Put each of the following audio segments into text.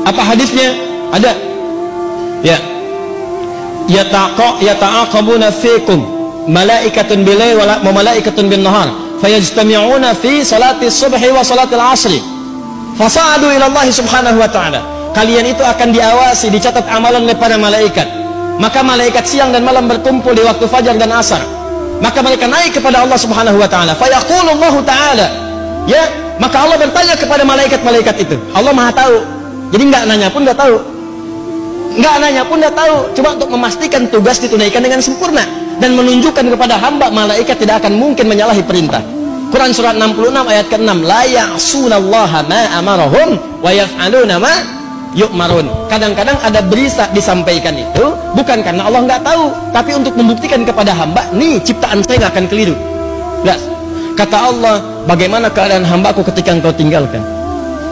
Apa hadisnya? Ada. Ya. Yata'aqabuna fikum malaikatun bilail wa malaikatun bin nahar fayajtami'una fi salati subhi wa salati al-'asri fasa'adu ila Allah subhanahu wa ta'ala. Kalian itu akan diawasi, dicatat amalan oleh para malaikat. Maka malaikat siang dan malam berkumpul di waktu fajar dan asar. Maka mereka naik kepada Allah subhanahu wa ta'ala. Fayaqulu Allah ta'ala, ya, maka Allah bertanya kepada malaikat-malaikat itu. Allah maha tahu. Jadi nggak nanya pun nggak tahu. Nggak nanya pun nggak tahu. Cuma untuk memastikan tugas ditunaikan dengan sempurna. Dan menunjukkan kepada hamba, malaikat tidak akan mungkin menyalahi perintah. Quran surat 66 ayat ke-6. La ya'sunallaha ma amarahum wa yaf'aluna ma yu'marun. Kadang-kadang ada berita disampaikan itu bukan karena Allah nggak tahu, tapi untuk membuktikan kepada hamba, nih ciptaan saya nggak akan keliru. Lihat, kata Allah, bagaimana keadaan hambaku ketika engkau tinggalkan?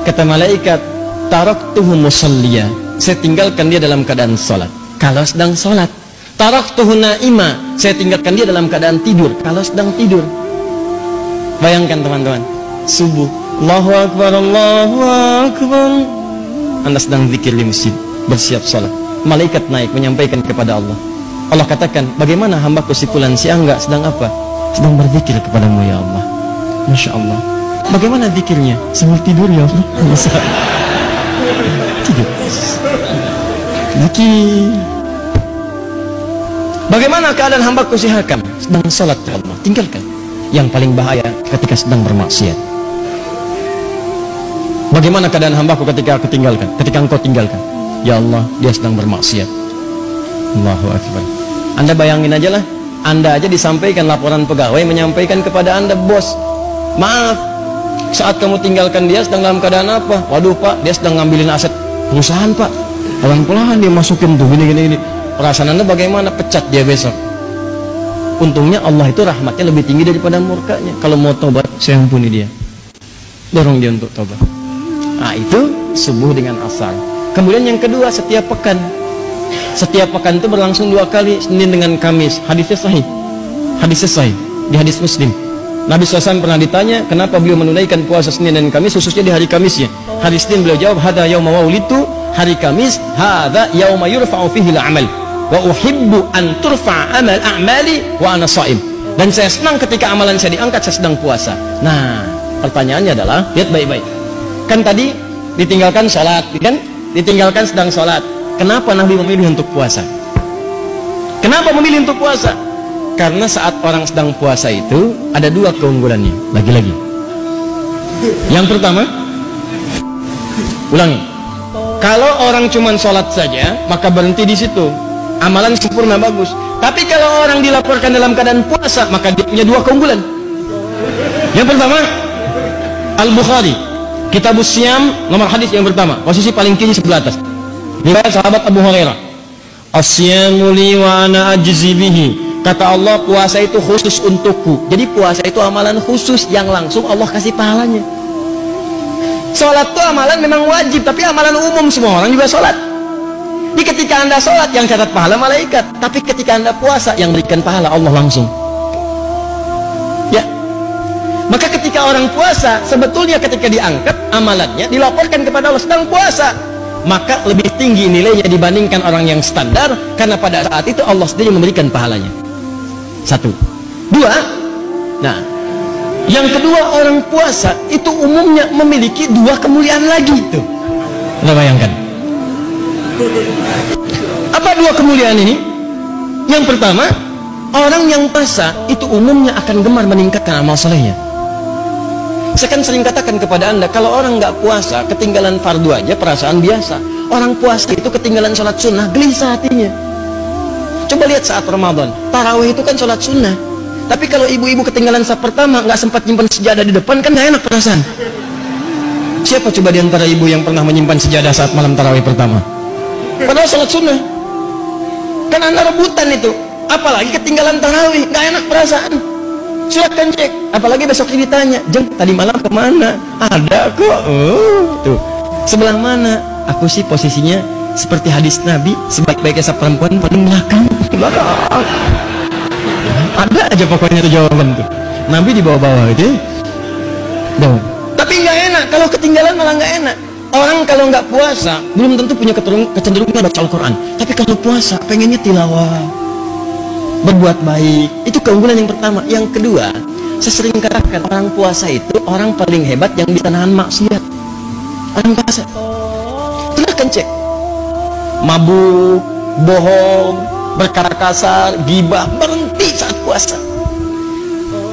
Kata malaikat, taraktuhu musalliya, saya tinggalkan dia dalam keadaan sholat kalau sedang sholat. Taraktuhu naima, saya tinggalkan dia dalam keadaan tidur kalau sedang tidur. Bayangkan teman-teman, subuh, Allahu Akbar, Allahu Akbar, Anda sedang zikir di masjid, bersiap sholat. Malaikat naik menyampaikan kepada Allah. Allah katakan, bagaimana hambaku si fulan si Angga sedang apa? Sedang berzikir kepadamu ya Allah. Masya Allah. Bagaimana zikirnya? Sambil tidur ya Allah. Tidur. Zikir. Bagaimana keadaan hambaku si Hakam? Sedang sholat ya Allah. Tinggalkan. Yang paling bahaya ketika sedang bermaksiat. Bagaimana keadaan hambaku ketika aku tinggalkan? Ketika engkau tinggalkan, ya Allah, dia sedang bermaksiat. Allahu Akbar. Anda bayangin aja lah, Anda aja disampaikan laporan pegawai menyampaikan kepada Anda, bos, maaf, saat kamu tinggalkan dia sedang dalam keadaan apa? Waduh Pak, dia sedang ngambilin aset perusahaan Pak. Pelan-pelan dia masukin tuh gini. Perasaan Anda bagaimana? Pecat dia besok. Untungnya Allah itu rahmatnya lebih tinggi daripada murkanya. Kalau mau tobat, saya ampuni dia. Dorong dia untuk tobat. Nah itu subuh dengan asar. Kemudian yang kedua, setiap pekan. Setiap pekan itu berlangsung 2 kali, Senin dengan Kamis. Hadisnya sahih. Hadisnya sahih di hadis Muslim. Nabi SAW pernah ditanya kenapa beliau menunaikan puasa Senin dan Kamis, khususnya di hari Kamisnya. Hari Senin beliau jawab, hadza yauma waulitu. Hari Kamis, hadza yauma yurfa'u fihi al-amal wa uhibbu an turfa'a amal a'mali wa ana sha'im. Dan saya senang ketika amalan saya diangkat, saya sedang puasa. Nah, pertanyaannya adalah, lihat baik-baik. Kan tadi ditinggalkan sholat, kan? Ditinggalkan sedang sholat. Kenapa Nabi memilih untuk puasa? Kenapa memilih untuk puasa? Karena saat orang sedang puasa itu ada 2 keunggulannya. Lagi-lagi. Yang pertama, ulangi. Kalau orang cuma sholat saja, maka berhenti di situ. Amalan sempurna bagus. Tapi kalau orang dilaporkan dalam keadaan puasa, maka dia punya 2 keunggulan. Yang pertama, Al-Bukhari, Kitabus Siyam, nomor hadis yang pertama, posisi paling kiri sebelah atas. Riwayat sahabat Abu Hurairah. As-siyamu li wa ana ajzi bihi. Kata Allah, puasa itu khusus untukku. Jadi puasa itu amalan khusus yang langsung Allah kasih pahalanya. Sholat itu amalan memang wajib, tapi amalan umum, semua orang juga sholat. Jadi ketika Anda sholat yang catat pahala malaikat, tapi ketika Anda puasa yang berikan pahala Allah langsung. Ya. Maka ketika orang puasa, sebetulnya ketika diangkat amalannya dilaporkan kepada Allah sedang puasa, maka lebih tinggi nilainya dibandingkan orang yang standar, karena pada saat itu Allah sendiri memberikan pahalanya. 1. 2. Nah, yang kedua, orang puasa itu umumnya memiliki 2 kemuliaan lagi tuh. Anda bayangkan. Apa 2 kemuliaan ini? Yang pertama, orang yang puasa itu umumnya akan gemar meningkatkan amal solehnya. Saya kan sering katakan kepada Anda, kalau orang nggak puasa, ketinggalan fardu aja perasaan biasa. Orang puasa itu ketinggalan sholat sunnah, gelisah hatinya. Coba lihat saat Ramadan, tarawih itu kan sholat sunnah. Tapi kalau ibu-ibu ketinggalan saat pertama, nggak sempat nyimpan sejadah di depan, kan nggak enak perasaan. Siapa coba di antara ibu yang pernah menyimpan sejadah saat malam tarawih pertama? Padahal sholat sunnah. Kan Anda rebutan itu. Apalagi ketinggalan tarawih, nggak enak perasaan. Silakan cek. Apalagi besok ditanya, Jeng, tadi malam kemana? Ada kok. Tuh. Sebelah mana? Aku sih posisinya seperti hadis Nabi, sebaik-baiknya perempuan paling belakang. Ada aja pokoknya itu jawaban tuh. Nabi di bawah-bawah itu. Tapi nggak enak. Kalau ketinggalan malah nggak enak. Orang kalau nggak puasa belum tentu punya kecenderungan baca Al-Quran, tapi kalau puasa pengennya tilawah, berbuat baik. Itu keunggulan yang pertama. Yang kedua, saya sering katakan orang puasa itu orang paling hebat yang bisa nahan maksiat. Orang puasa, silahkan cek, mabuk, bohong, berkata kasar, gibah, berhenti saat puasa.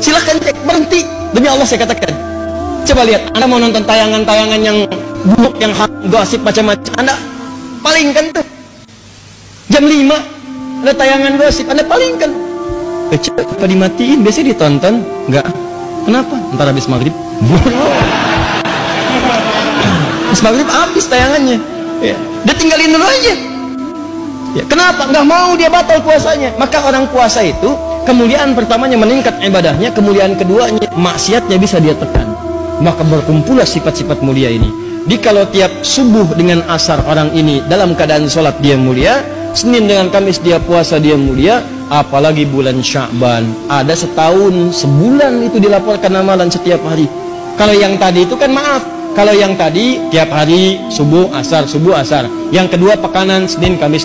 Silahkan cek, berhenti. Demi Allah saya katakan. Coba lihat, Anda mau nonton tayangan-tayangan yang buruk, yang gosip macam-macam, Anda palingkan tuh. Jam 5 ada tayangan gosip, Anda palingkan. Apa dimatiin? Biasanya ditonton. Enggak. Kenapa? Ntar habis maghrib. Habis maghrib habis tayangannya. Ya. Dia tinggalin dulu aja. Ya. Kenapa? Nggak mau dia batal puasanya. Maka orang puasa itu kemuliaan pertamanya meningkat ibadahnya, kemuliaan keduanya maksiatnya bisa dia tekan. Maka berkumpullah sifat-sifat mulia ini. Di kalau tiap subuh dengan asar orang ini dalam keadaan sholat dia mulia, Senin dengan Kamis dia puasa dia mulia, apalagi bulan Sya'ban, ada setahun, sebulan itu dilaporkan amalan setiap hari. Kalau yang tadi itu kan maaf, kalau yang tadi tiap hari subuh asar, yang kedua pekanan Senin Kamis,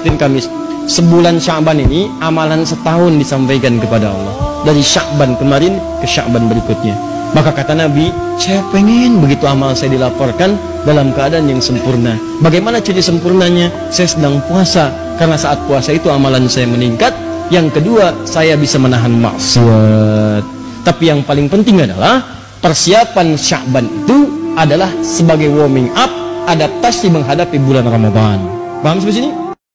sebulan Sya'ban ini amalan setahun disampaikan kepada Allah, dari Sya'ban kemarin ke Sya'ban berikutnya. Maka kata Nabi, saya pengen begitu amal saya dilaporkan dalam keadaan yang sempurna. Bagaimana ciri sempurnanya? Saya sedang puasa, karena saat puasa itu amalan saya meningkat. Yang kedua, saya bisa menahan maksiat. Tapi yang paling penting adalah persiapan Sya'ban itu adalah sebagai warming up, adaptasi menghadapi bulan Ramadan. Paham sampai sini?